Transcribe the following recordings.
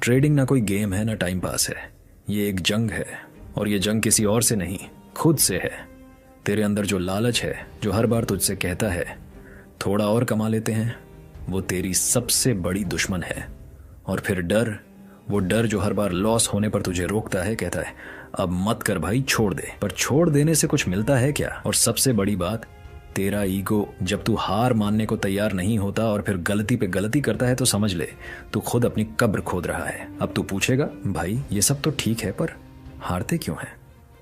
Trading ना कोई game है ना टाइम पास है, ये एक जंग है। और ये जंग किसी और से नहीं, खुद से है। तेरे अंदर जो लालच है, जो हर बार तुझसे कहता है थोड़ा और कमा लेते हैं, वो तेरी सबसे बड़ी दुश्मन है। और फिर डर, वो डर जो हर बार लॉस होने पर तुझे रोकता है, कहता है अब मत कर भाई, छोड़ दे। पर छोड़ देने से कुछ मिलता है क्या? और सबसे बड़ी बात, तेरा ईगो। जब तू हार मानने को तैयार नहीं होता और फिर गलती पे गलती करता है तो समझ ले तू खुद अपनी कब्र खोद रहा है। अब तू पूछेगा भाई ये सब तो ठीक है पर हारते क्यों हैं?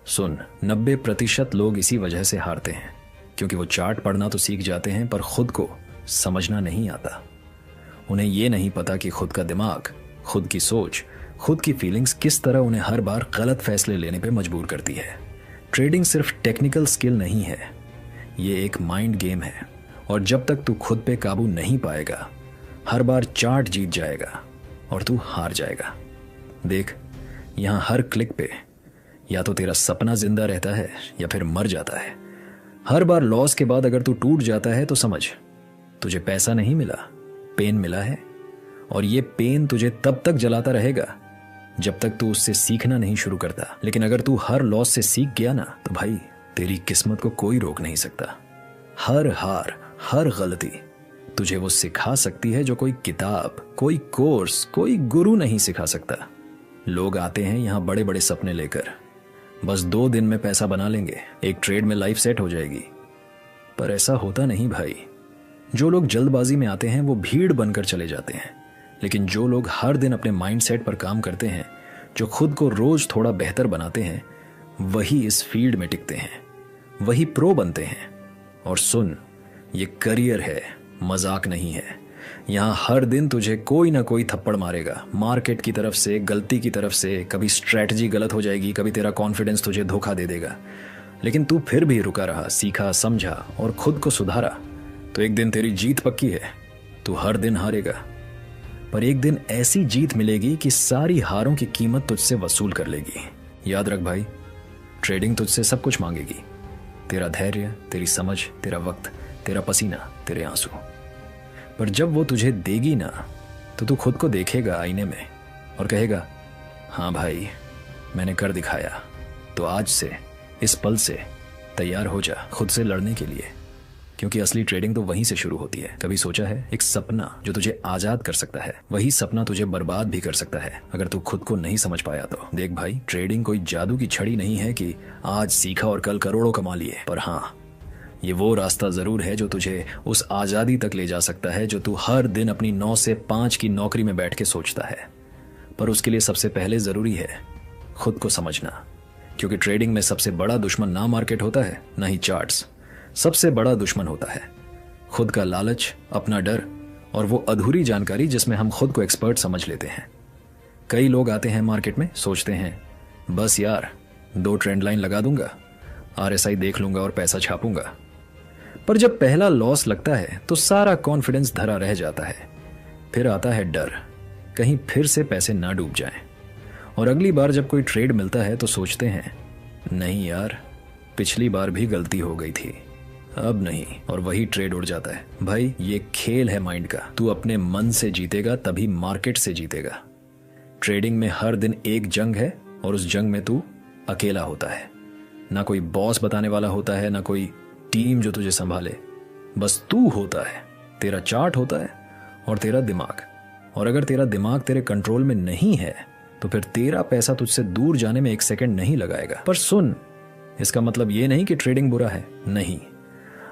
सुन, 90% लोग इसी वजह से हारते हैं क्योंकि वो चार्ट पढ़ना तो सीख जाते हैं पर खुद को समझना नहीं आता। उन्हें ये नहीं पता कि खुद का दिमाग, खुद की सोच, खुद की फीलिंग्स किस तरह उन्हें हर बार गलत फैसले लेने पे मजबूर करती है। ट्रेडिंग सिर्फ टेक्निकल स्किल नहीं है, ये एक माइंड गेम है। और जब तक तू खुद पे काबू नहीं पाएगा, हर बार चार्ट जीत जाएगा और तू हार जाएगा। देख, यहाँ हर क्लिक पे या तो तेरा सपना जिंदा रहता है या फिर मर जाता है। हर बार लॉस के बाद अगर तू टूट जाता है तो समझ तुझे पैसा नहीं मिला, पेन मिला है। और ये पेन तुझे तब तक जलाता रहेगा जब तक तू उससे सीखना नहीं शुरू करता। लेकिन अगर तू हर लॉस से सीख गया ना, तो भाई तेरी किस्मत को कोई रोक नहीं सकता। हर हार, हर गलती तुझे वो सिखा सकती है जो कोई किताब, कोई कोर्स, कोई गुरु नहीं सिखा सकता। लोग आते हैं यहाँ बड़े बड़े सपने लेकर, बस 2 दिन में पैसा बना लेंगे, एक ट्रेड में लाइफ सेट हो जाएगी। पर ऐसा होता नहीं भाई। जो लोग जल्दबाजी में आते हैं वो भीड़ बनकर चले जाते हैं, लेकिन जो लोग हर दिन अपने माइंडसेट पर काम करते हैं, जो खुद को रोज थोड़ा बेहतर बनाते हैं, वही इस फील्ड में टिकते हैं, वही प्रो बनते हैं। और सुन, ये करियर है, मजाक नहीं है। यहाँ हर दिन तुझे कोई ना कोई थप्पड़ मारेगा, मार्केट की तरफ से, गलती की तरफ से। कभी स्ट्रैटेजी गलत हो जाएगी, कभी तेरा कॉन्फिडेंस तुझे धोखा दे देगा। लेकिन तू फिर भी रुका रहा, सीखा, समझा और खुद को सुधारा, तो एक दिन तेरी जीत पक्की है। तू हर दिन हारेगा, पर एक दिन ऐसी जीत मिलेगी कि सारी हारों की कीमत तुझसे वसूल कर लेगी। याद रख भाई, ट्रेडिंग तुझसे सब कुछ मांगेगी, तेरा धैर्य, तेरी समझ, तेरा वक्त, तेरा पसीना, तेरे आंसू। पर जब वो तुझे देगी ना, तो तू खुद को देखेगा आईने में और कहेगा हाँ भाई, मैंने कर दिखाया। तो आज से, इस पल से तैयार हो जा खुद से लड़ने के लिए, क्योंकि असली ट्रेडिंग तो वहीं से शुरू होती है। कभी सोचा है, एक सपना जो तुझे आजाद कर सकता है, वही सपना तुझे बर्बाद भी कर सकता है अगर तू खुद को नहीं समझ पाया तो। देख भाई, ट्रेडिंग कोई जादू की छड़ी नहीं है कि आज सीखा और कल करोड़ों कमा लिए। पर हाँ, ये वो रास्ता जरूर है जो तुझे उस आजादी तक ले जा सकता है जो तू हर दिन अपनी 9 से 5 की नौकरी में बैठ के सोचता है। पर उसके लिए सबसे पहले जरूरी है खुद को समझना, क्योंकि ट्रेडिंग में सबसे बड़ा दुश्मन ना मार्केट होता है, ना ही चार्ट्स। सबसे बड़ा दुश्मन होता है खुद का लालच, अपना डर और वो अधूरी जानकारी जिसमें हम खुद को एक्सपर्ट समझ लेते हैं। कई लोग आते हैं मार्केट में, सोचते हैं बस यार 2 ट्रेंड लाइन लगा दूंगा, RSI देख लूंगा और पैसा छापूंगा। पर जब पहला लॉस लगता है तो सारा कॉन्फिडेंस धरा रह जाता है। फिर आता है डर, कहीं फिर से पैसे ना डूब जाएं। और अगली बार जब कोई ट्रेड मिलता है तो सोचते हैं नहीं यार, पिछली बार भी गलती हो गई थी, अब नहीं। और वही ट्रेड उड़ जाता है। भाई, ये खेल है माइंड का। तू अपने मन से जीतेगा तभी मार्केट से जीतेगा। ट्रेडिंग में हर दिन एक जंग है और उस जंग में तू अकेला होता है। ना कोई बॉस बताने वाला होता है, ना कोई टीम जो तुझे संभाले, बस तू होता है, तेरा चार्ट होता है और तेरा दिमाग। और अगर तेरा दिमाग तेरे कंट्रोल में नहीं है तो फिर तेरा पैसा तुझसे दूर जाने में 1 सेकंड नहीं लगाएगा। पर सुन, इसका मतलब ये नहीं कि ट्रेडिंग बुरा है, नहीं।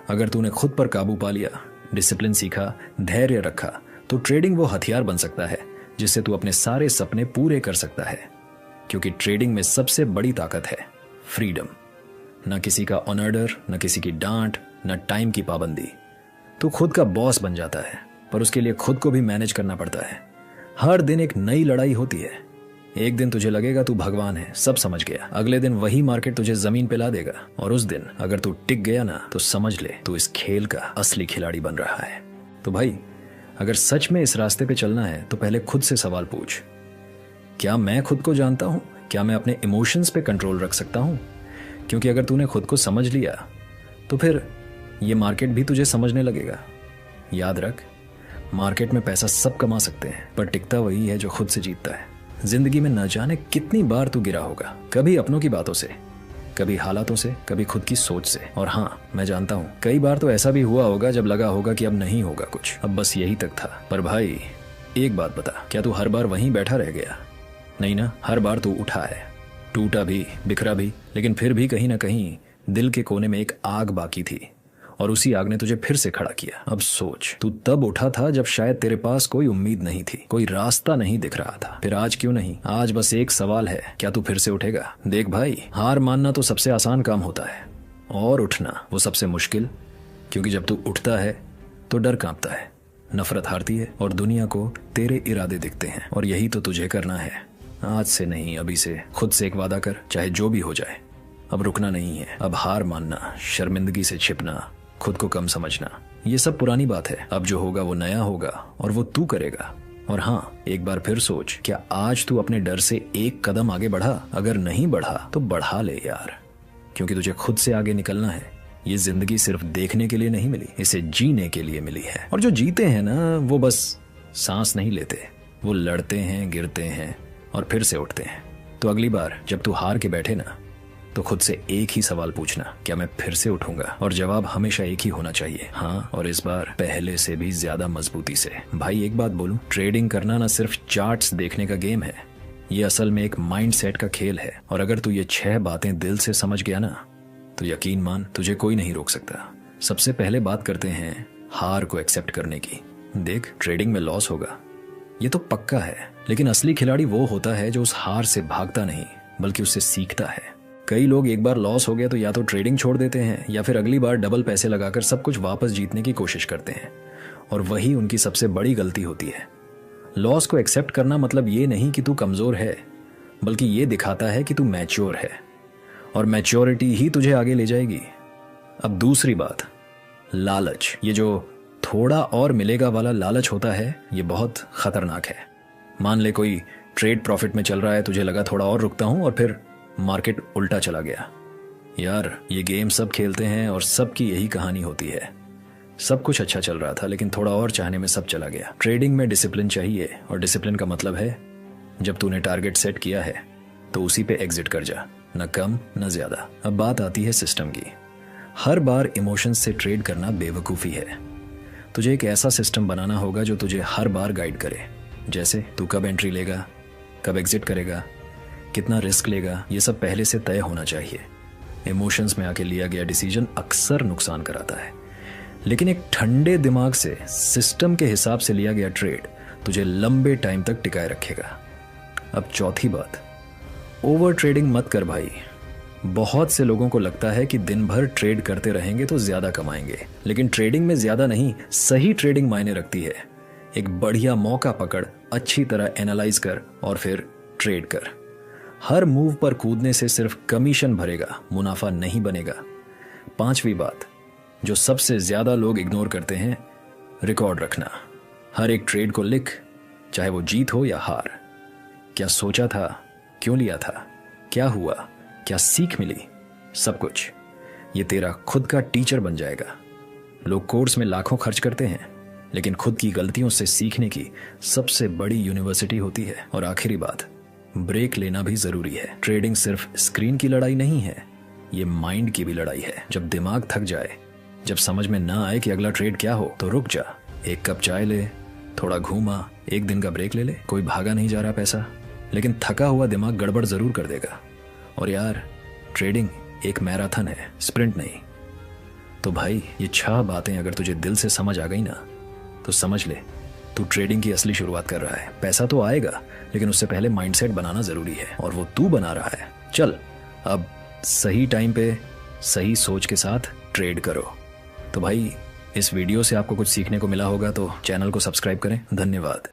अगर तूने खुद पर काबू पा लिया, डिसिप्लिन सीखा, धैर्य रखा, तो ट्रेडिंग वो हथियार बन सकता है जिससे तू अपने सारे सपने पूरे कर सकता है। क्योंकि ट्रेडिंग में सबसे बड़ी ताकत है फ्रीडम। ना किसी का ऑनर, ना किसी की डांट, ना टाइम की पाबंदी। तू खुद का बॉस बन जाता है, पर उसके लिए खुद को भी मैनेज करना पड़ता है। हर दिन एक नई लड़ाई होती है। एक दिन तुझे लगेगा तू भगवान है, सब समझ गया। अगले दिन वही मार्केट तुझे जमीन पे ला देगा। और उस दिन अगर तू टिक गया ना, तो समझ ले तू इस खेल का असली खिलाड़ी बन रहा है। तो भाई, अगर सच में इस रास्ते पे चलना है तो पहले खुद से सवाल पूछ, क्या मैं खुद को जानता हूं? क्या मैं अपने इमोशंस पे कंट्रोल रख सकता हूं? क्योंकि अगर तूने खुद को समझ लिया तो फिर ये मार्केट भी तुझे समझने लगेगा। याद रख, मार्केट में पैसा सब कमा सकते हैं, पर टिकता वही है जो खुद से जीतता है। जिंदगी में न जाने कितनी बार तू गिरा होगा, कभी अपनों की बातों से, कभी हालातों से, कभी खुद की सोच से। और हाँ, मैं जानता हूँ कई बार तो ऐसा भी हुआ होगा जब लगा होगा कि अब नहीं होगा कुछ, अब बस यही तक था। पर भाई एक बात बता, क्या तू हर बार वहीं बैठा रह गया? नहीं ना, हर बार तू उठा है, टूटा भी, बिखरा भी, लेकिन फिर भी कहीं ना कहीं दिल के कोने में एक आग बाकी थी और उसी आग ने तुझे फिर से खड़ा किया। अब सोच, तू तब उठा था जब शायद तेरे पास कोई उम्मीद नहीं थी, कोई रास्ता नहीं दिख रहा था। फिर आज क्यों नहीं? आज बस एक सवाल है, क्या तू फिर से उठेगा? देख भाई, हार मानना तो सबसे आसान काम होता है और उठना वो सबसे मुश्किल, क्योंकि जब तू उठता है तो डर कांपता है, नफरत हारती है और दुनिया को तेरे इरादे दिखते हैं। और यही तो तुझे करना है। आज से नहीं, अभी से खुद से एक वादा कर, चाहे जो भी हो जाए। अब रुकना नहीं है, अब हार मानना, शर्मिंदगी से छिपना, खुद को कम समझना, ये सब पुरानी बात है। अब जो होगा वो नया होगा और वो तू करेगा। और हाँ, एक बार फिर सोच, क्या आज तू अपने डर से एक कदम आगे बढ़ा? अगर नहीं बढ़ा तो बढ़ा ले यार, क्योंकि तुझे खुद से आगे निकलना है। ये जिंदगी सिर्फ देखने के लिए नहीं मिली, इसे जीने के लिए मिली है। और जो जीते हैं ना, वो बस सांस नहीं लेते, वो लड़ते हैं, गिरते हैं और फिर से उठते हैं। तो अगली बार जब तू हार के बैठे ना, तो खुद से एक ही सवाल पूछना, क्या मैं फिर से उठूंगा? और जवाब हमेशा एक ही होना चाहिए, हाँ, और इस बार पहले से भी ज्यादा मजबूती से। भाई एक बात बोलूं, ट्रेडिंग करना ना सिर्फ चार्ट्स देखने का गेम है, ये असल में एक माइंड सेट का खेल है। और अगर तू ये 6 बातें दिल से समझ गया ना, तो यकीन मान, तुझे कोई नहीं रोक सकता। सबसे पहले बात करते हैं हार को एक्सेप्ट करने की। देख, ट्रेडिंग में लॉस होगा, ये तो पक्का है, लेकिन असली खिलाड़ी वो होता है जो उस हार से भागता नहीं, बल्कि उससे सीखता है। कई लोग एक बार लॉस हो गया तो या तो ट्रेडिंग छोड़ देते हैं या फिर अगली बार डबल पैसे लगाकर सब कुछ वापस जीतने की कोशिश करते हैं, और वही उनकी सबसे बड़ी गलती होती है। लॉस को एक्सेप्ट करना मतलब ये नहीं कि तू कमजोर है, बल्कि ये दिखाता है कि तू मैच्योर है, और मैच्योरिटी ही तुझे आगे ले जाएगी। अब दूसरी बात, लालच। ये जो थोड़ा और मिलेगा वाला लालच होता है, ये बहुत खतरनाक है। मान ले कोई ट्रेड प्रॉफिट में चल रहा है, तुझे लगा थोड़ा और रुकता हूं, और फिर मार्केट उल्टा चला गया। यार, ये गेम सब खेलते हैं और सबकी यही कहानी होती है। सब कुछ अच्छा चल रहा था, लेकिन थोड़ा और चाहने में सब चला गया। ट्रेडिंग में डिसिप्लिन चाहिए, और डिसिप्लिन का मतलब है जब तूने टारगेट सेट किया है तो उसी पे एग्जिट कर जा, न कम न ज्यादा। अब बात आती है सिस्टम की। हर बार इमोशंस से ट्रेड करना बेवकूफ़ी है। तुझे एक ऐसा सिस्टम बनाना होगा जो तुझे हर बार गाइड करे, जैसे तू कब एंट्री लेगा, कब एग्जिट करेगा, कितना रिस्क लेगा, ये सब पहले से तय होना चाहिए। इमोशंस में आके लिया गया डिसीजन अक्सर नुकसान कराता है, लेकिन एक ठंडे दिमाग से सिस्टम के हिसाब से लिया गया ट्रेड तुझे लंबे टाइम तक टिकाए रखेगा। अब चौथी बात, ओवर ट्रेडिंग मत कर भाई। बहुत से लोगों को लगता है कि दिन भर ट्रेड करते रहेंगे तो ज्यादा कमाएंगे, लेकिन ट्रेडिंग में ज्यादा नहीं, सही ट्रेडिंग मायने रखती है। एक बढ़िया मौका पकड़, अच्छी तरह एनालाइज कर और फिर ट्रेड कर। हर मूव पर कूदने से सिर्फ कमीशन भरेगा, मुनाफा नहीं बनेगा। पांचवी बात, जो सबसे ज्यादा लोग इग्नोर करते हैं, रिकॉर्ड रखना। हर एक ट्रेड को लिख, चाहे वो जीत हो या हार। क्या सोचा था, क्यों लिया था, क्या हुआ, क्या सीख मिली, सब कुछ। ये तेरा खुद का टीचर बन जाएगा। लोग कोर्स में लाखों खर्च करते हैं, लेकिन खुद की गलतियों से सीखने की सबसे बड़ी यूनिवर्सिटी होती है। और आखिरी बात, ब्रेक लेना भी जरूरी है। ट्रेडिंग सिर्फ स्क्रीन की लड़ाई नहीं है, ये माइंड की भी लड़ाई है। जब दिमाग थक जाए, जब समझ में ना आए कि अगला ट्रेड क्या हो, तो रुक जा, एक कप चाय ले, थोड़ा घूमा, एक दिन का ब्रेक ले ले। कोई भागा नहीं जा रहा पैसा, लेकिन थका हुआ दिमाग गड़बड़ जरूर कर देगा। और यार, ट्रेडिंग एक मैराथन है, स्प्रिंट नहीं। तो भाई, ये 6 बातें अगर तुझे दिल से समझ आ गई ना, तो समझ ले तू ट्रेडिंग की असली शुरुआत कर रहा है। पैसा तो आएगा, लेकिन उससे पहले माइंडसेट बनाना जरूरी है, और वो तू बना रहा है। चल, अब सही टाइम पे सही सोच के साथ ट्रेड करो। तो भाई, इस वीडियो से आपको कुछ सीखने को मिला होगा तो चैनल को सब्सक्राइब करें। धन्यवाद।